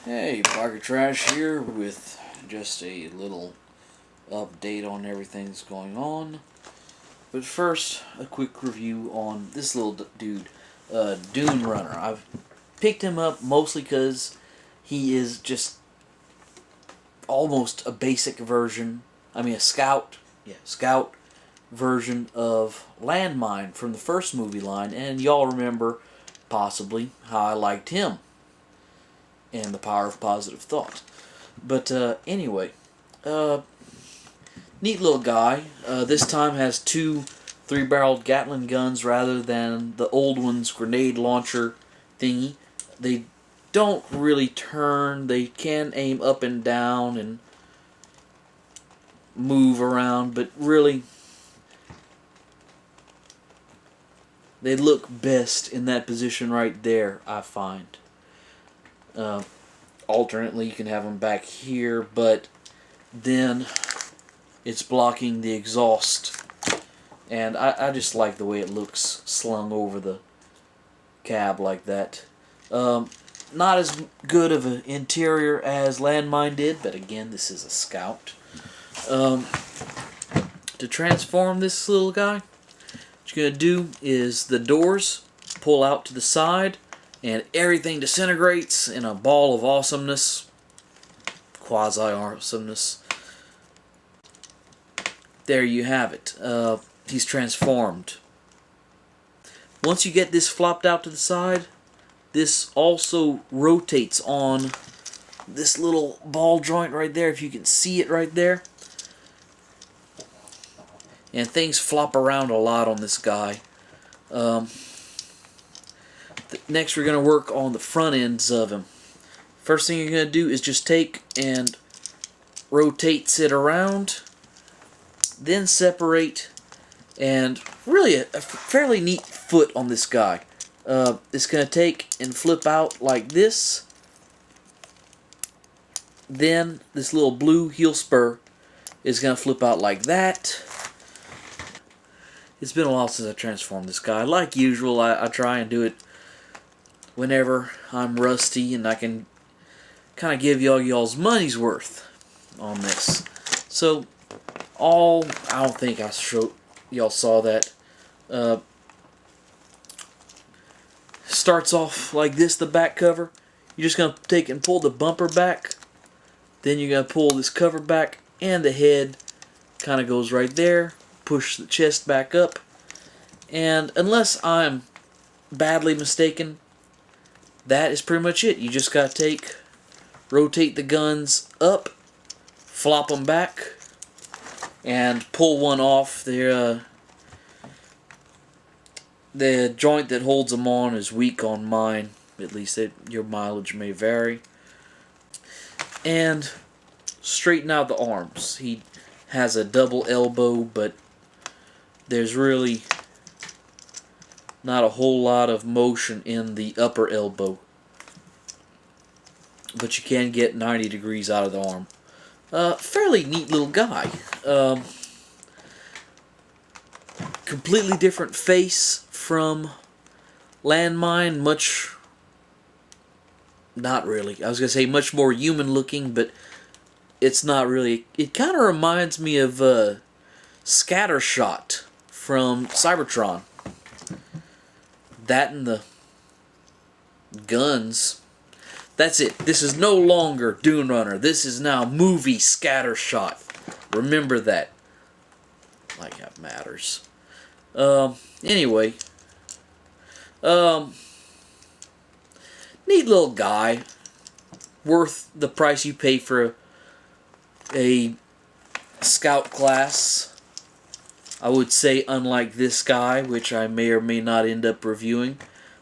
Hey, Pocket Trash here with just a little update on everything that's going on. But first, a quick review on this little dude, Dunerunner. I've picked him up mostly because he is just almost a basic version, a scout version of Landmine from the first movie line, and y'all remember possibly how I liked him and the power of positive thought. But anyway, neat little guy. This time has two 3-barreled Gatling guns rather than the old one's grenade launcher thingy. They don't really turn. They can aim up and down and move around, but really they look best in that position right there, I find. Alternately, you can have them back here, but then it's blocking the exhaust, and I just like the way it looks slung over the cab like that. Not as good of an interior as Landmine did, but again, this is a Scout. To transform this little guy, what you're going to do is the doors pull out to the side, and everything disintegrates in a ball of awesomeness, quasi-awesomeness. There you have it. He's transformed. Once you get this flopped out to the side, this also rotates on this little ball joint right there, if you can see it right there. And things flop around a lot on this guy. Next, we're going to work on the front ends of him. First thing you're going to do is just take and rotate it around, then separate, and really a fairly neat foot on this guy. It's going to take and flip out like this. Then this little blue heel spur is going to flip out like that. It's been a while since I transformed this guy. Like usual, I try and do it whenever I'm rusty and I can kind of give y'all's money's worth on this. So, I don't think y'all saw that. Starts off like this, the back cover. You're just going to take and pull the bumper back. Then you're going to pull this cover back, and the head kind of goes right there. Push the chest back up. And unless I'm badly mistaken, that is pretty much it. You just got to rotate the guns up, flop them back, and pull one off. The joint that holds them on is weak on mine. At least your mileage may vary. And straighten out the arms. He has a double elbow, but there's really not a whole lot of motion in the upper elbow. But you can get 90 degrees out of the arm. Fairly neat little guy. Completely different face from Landmine. Not really. I was going to say much more human looking, but it's not really. It kind of reminds me of Scattershot from Cybertron. That and the guns. That's it. This is no longer Dunerunner. This is now movie Scattershot. Remember that. Like that matters. Anyway. Neat little guy. Worth the price you pay for a scout class. I would say unlike this guy, which I may or may not end up reviewing.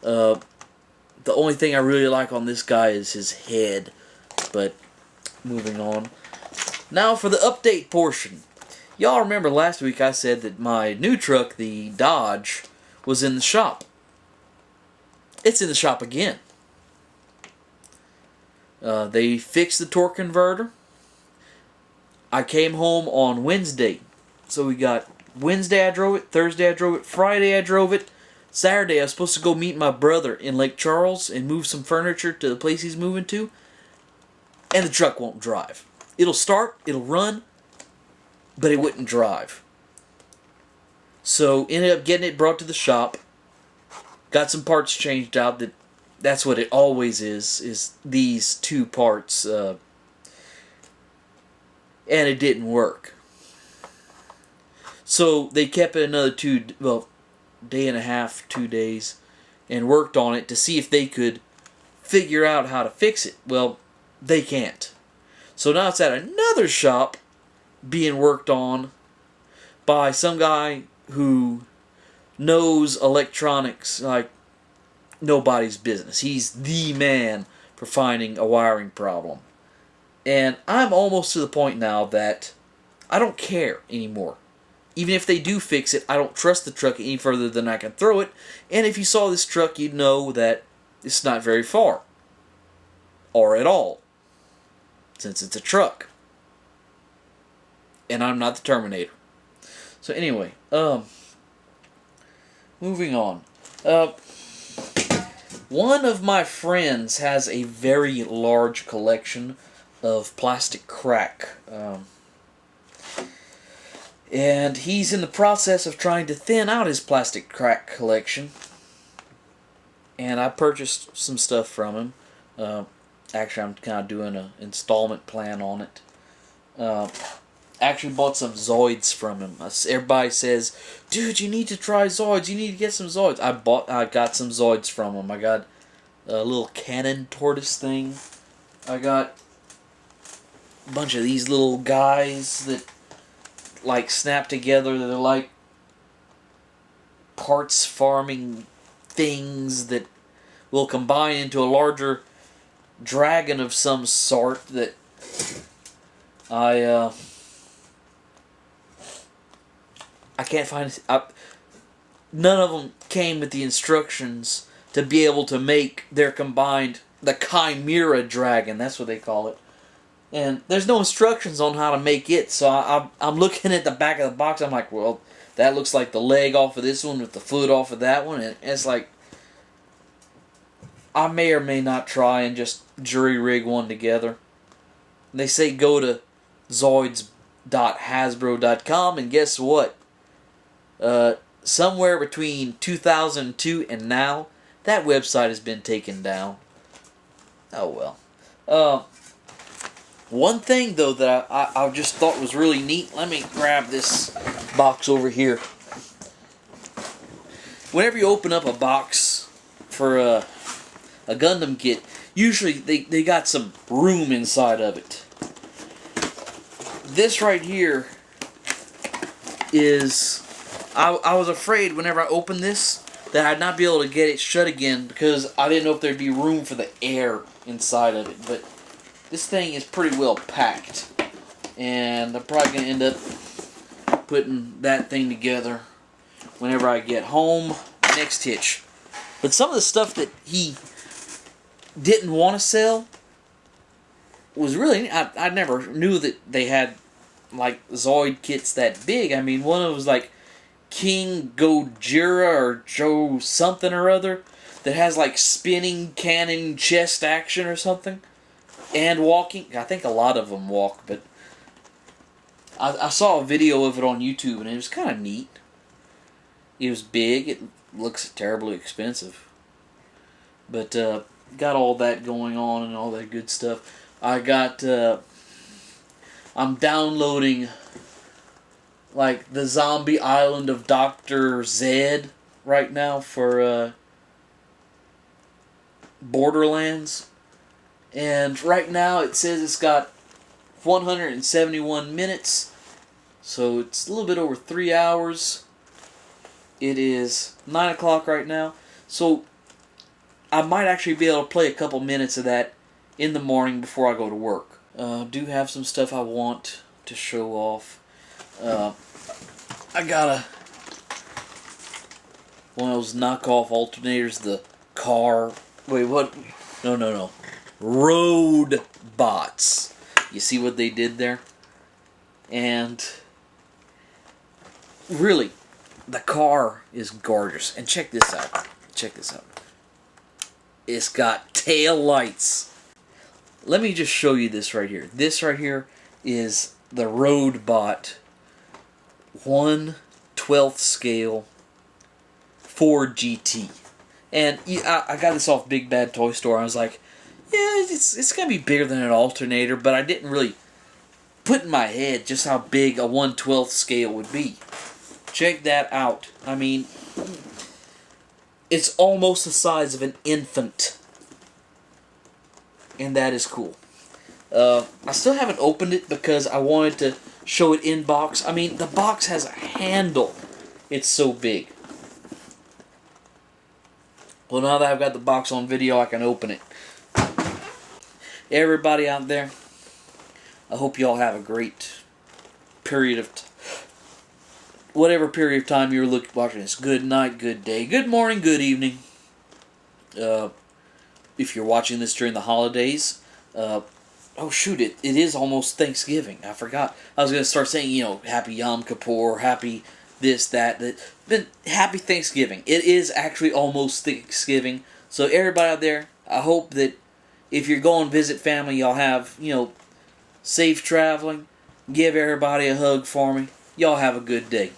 The only thing I really like on this guy is his head. But, moving on. Now for the update portion. Y'all remember last week I said that my new truck, the Dodge, was in the shop. It's in the shop again. They fixed the torque converter. I came home on Wednesday. So we got Wednesday I drove it, Thursday I drove it, Friday I drove it, Saturday I was supposed to go meet my brother in Lake Charles and move some furniture to the place he's moving to. and the truck won't drive. It'll start, it'll run, but it wouldn't drive. So ended up getting it brought to the shop. Got some parts changed out. That's what it always is these two parts. And it didn't work. So they kept it another day and a half, 2 days, and worked on it to see if they could figure out how to fix it. Well, they can't. So now it's at another shop being worked on by some guy who knows electronics like nobody's business. He's the man for finding a wiring problem. And I'm almost to the point now that I don't care anymore. Even if they do fix it, I don't trust the truck any further than I can throw it. And if you saw this truck, you'd know that it's not very far. Or at all. Since it's a truck. And I'm not the Terminator. So anyway, moving on. One of my friends has a very large collection of plastic crack. And he's in the process of trying to thin out his plastic crack collection. And I purchased some stuff from him. Actually, I'm kind of doing an installment plan on it. Actually bought some Zoids from him. Everybody says, dude, you need to try Zoids. You need to get some Zoids. I got some Zoids from him. I got a little cannon tortoise thing. I got a bunch of these little guys that like snap together. They're like parts farming things that will combine into a larger dragon of some sort that I can't find. None of them came with the instructions to be able to make their combined, the Chimera Dragon, that's what they call it. And there's no instructions on how to make it, so I'm looking at the back of the box, I'm like, well, that looks like the leg off of this one with the foot off of that one, and it's like, I may or may not try and just jury rig one together. They say go to zoids.hasbro.com, and guess what? Somewhere between 2002 and now, that website has been taken down. Oh well. One thing though that I just thought was really neat. Let me grab this box over here. Whenever you open up a box for a Gundam kit, usually they got some room inside of it. This right here is... I was afraid whenever I opened this that I'd not be able to get it shut again because I didn't know if there'd be room for the air inside of it. But this thing is pretty well packed. And I'm probably going to end up putting that thing together whenever I get home next hitch. But some of the stuff that he didn't want to sell was really... I never knew that they had like Zoid kits that big. I mean, one of them was like King Gojira or Joe something or other that has like spinning cannon chest action or something and walking. I think a lot of them walk, but I saw a video of it on YouTube and it was kind of neat. It was big. It looks terribly expensive, but got all that going on and all that good stuff. I got I'm downloading like the Zombie Island of Dr. Zed right now for Borderlands. And right now it says it's got 171 minutes. So it's a little bit over 3 hours. It is 9 o'clock right now. So I might actually be able to play a couple minutes of that in the morning before I go to work. Do have some stuff I want to show off. I got one of those knockoff alternators, the car... Wait, what? No. Road bots. You see what they did there? And really, the car is gorgeous. And check this out. It's got tail lights. let me just show you this right here. This right here is the Roadbot 1/12 scale Ford GT. And I got this off Big Bad Toy Store. I was like, yeah, it's going to be bigger than an alternator, but I didn't really put in my head just how big a 1/12 scale would be. Check that out. I mean, it's almost the size of an infant. And that is cool. I still haven't opened it because I wanted to show it in box. I mean, the box has a handle. It's so big. Well, now that I've got the box on video, I can open it. Everybody out there, I hope you all have a great period of whatever period of time you're watching this. Good night, good day, good morning, good evening. If you're watching this during the holidays, oh shoot, it is almost Thanksgiving. I forgot. I was going to start saying, Happy Yom Kippur, Happy this, that. But Happy Thanksgiving. It is actually almost Thanksgiving. So everybody out there, I hope that if you're going to visit family, y'all have, safe traveling. Give everybody a hug for me. Y'all have a good day.